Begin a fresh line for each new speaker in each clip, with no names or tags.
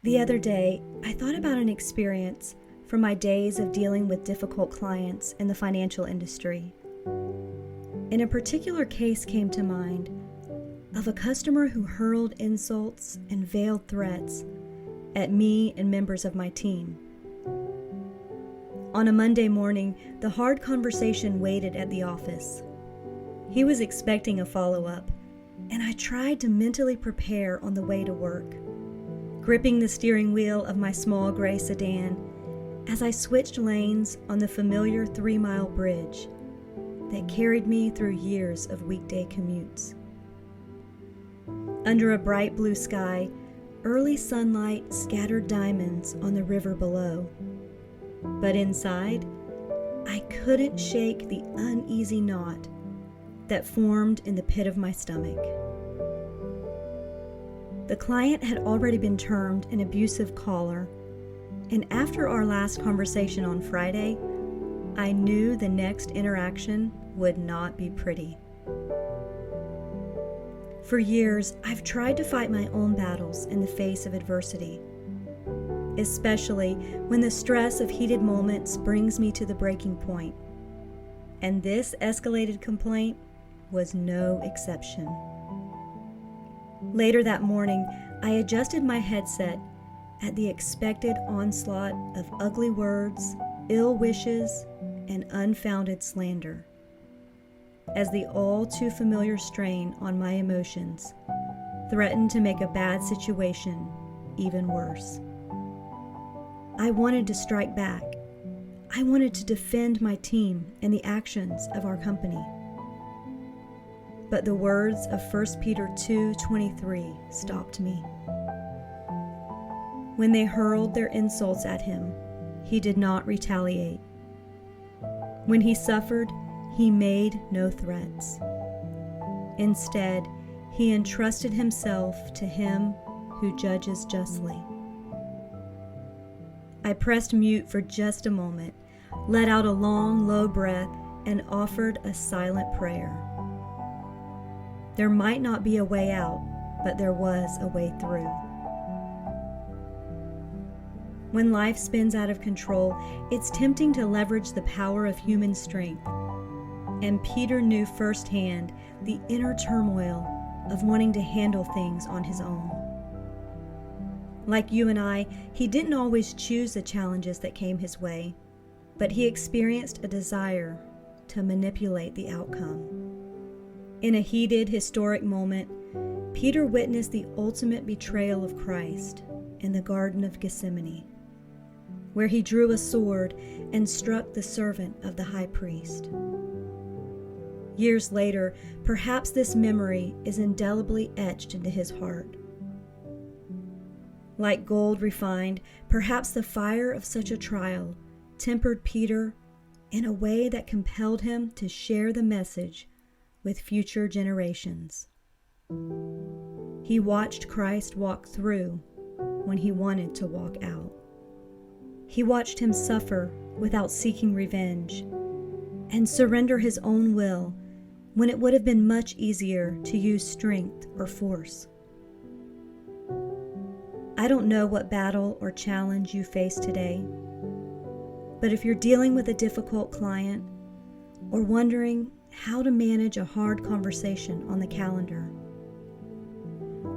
The other day, I thought about an experience from my days of dealing with difficult clients in the financial industry. And a particular case came to mind of a customer who hurled insults and veiled threats at me and members of my team. On a Monday morning, the hard conversation waited at the office. He was expecting a follow-up, and I tried to mentally prepare on the way to work, gripping the steering wheel of my small gray sedan as I switched lanes on the familiar 3-mile bridge that carried me through years of weekday commutes. Under a bright blue sky, early sunlight scattered diamonds on the river below. But inside, I couldn't shake the uneasy knot that formed in the pit of my stomach. The client had already been termed an abusive caller, and after our last conversation on Friday, I knew the next interaction would not be pretty. For years, I've tried to fight my own battles in the face of adversity, especially when the stress of heated moments brings me to the breaking point. And this escalated complaint was no exception. Later that morning, I adjusted my headset at the expected onslaught of ugly words, ill wishes, and unfounded slander, as the all too familiar strain on my emotions threatened to make a bad situation even worse. I wanted to strike back. I wanted to defend my team and the actions of our company. But the words of 1 Peter 2:23 stopped me. When they hurled their insults at him, he did not retaliate. When he suffered, he made no threats. Instead, he entrusted himself to him who judges justly. I pressed mute for just a moment, let out a long, low breath, and offered a silent prayer. There might not be a way out, but there was a way through. When life spins out of control, it's tempting to leverage the power of human strength. And Peter knew firsthand the inner turmoil of wanting to handle things on his own. Like you and I, he didn't always choose the challenges that came his way, but he experienced a desire to manipulate the outcome. In a heated, historic moment, Peter witnessed the ultimate betrayal of Christ in the Garden of Gethsemane, where he drew a sword and struck the servant of the high priest. Years later, perhaps this memory is indelibly etched into his heart. Like gold refined, perhaps the fire of such a trial tempered Peter in a way that compelled him to share the message with future generations. He watched Christ walk through when he wanted to walk out. He watched him suffer without seeking revenge and surrender his own will when it would have been much easier to use strength or force. I don't know what battle or challenge you face today, but if you're dealing with a difficult client or wondering how to manage a hard conversation on the calendar,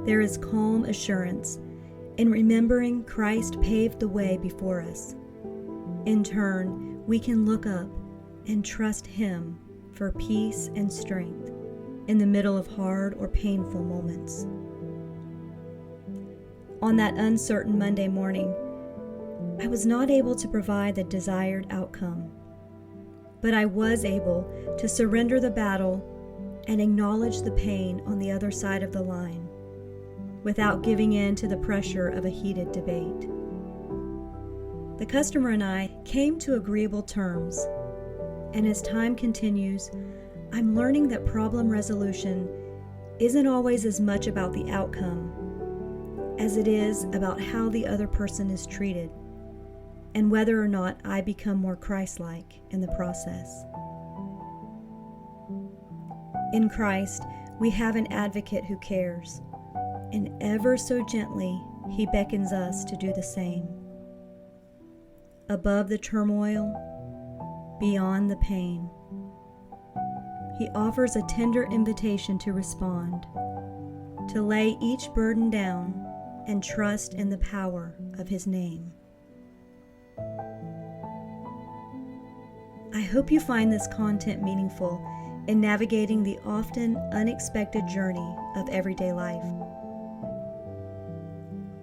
there is calm assurance in remembering Christ paved the way before us. In turn, we can look up and trust Him for peace and strength in the middle of hard or painful moments. On that uncertain Monday morning, I was not able to provide the desired outcome, but I was able to surrender the battle and acknowledge the pain on the other side of the line without giving in to the pressure of a heated debate. The customer and I came to agreeable terms, and as time continues, I'm learning that problem resolution isn't always as much about the outcome as it is about how the other person is treated and whether or not I become more Christ-like in the process. In Christ, we have an advocate who cares, and ever so gently, He beckons us to do the same. Above the turmoil, beyond the pain, He offers a tender invitation to respond, to lay each burden down and trust in the power of His name. I hope you find this content meaningful in navigating the often unexpected journey of everyday life.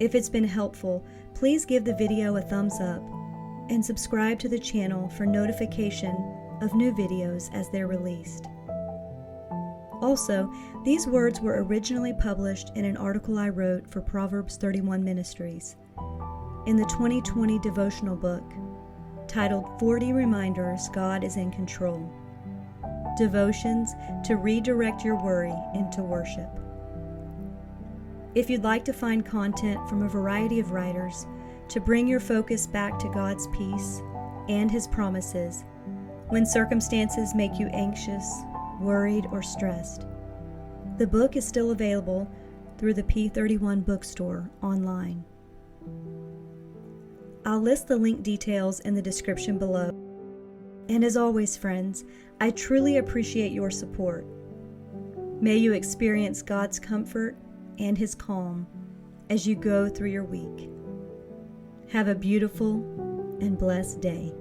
If it's been helpful, please give the video a thumbs up and subscribe to the channel for notification of new videos as they're released. Also, these words were originally published in an article I wrote for Proverbs 31 Ministries in the 2020 devotional book titled 40 Reminders God is in Control. Devotions to redirect your worry into worship. If you'd like to find content from a variety of writers to bring your focus back to God's peace and His promises when circumstances make you anxious, worried, or stressed, the book is still available through the P31 bookstore online. I'll list the link details in the description below. And as always, friends, I truly appreciate your support. May you experience God's comfort and His calm as you go through your week. Have a beautiful and blessed day.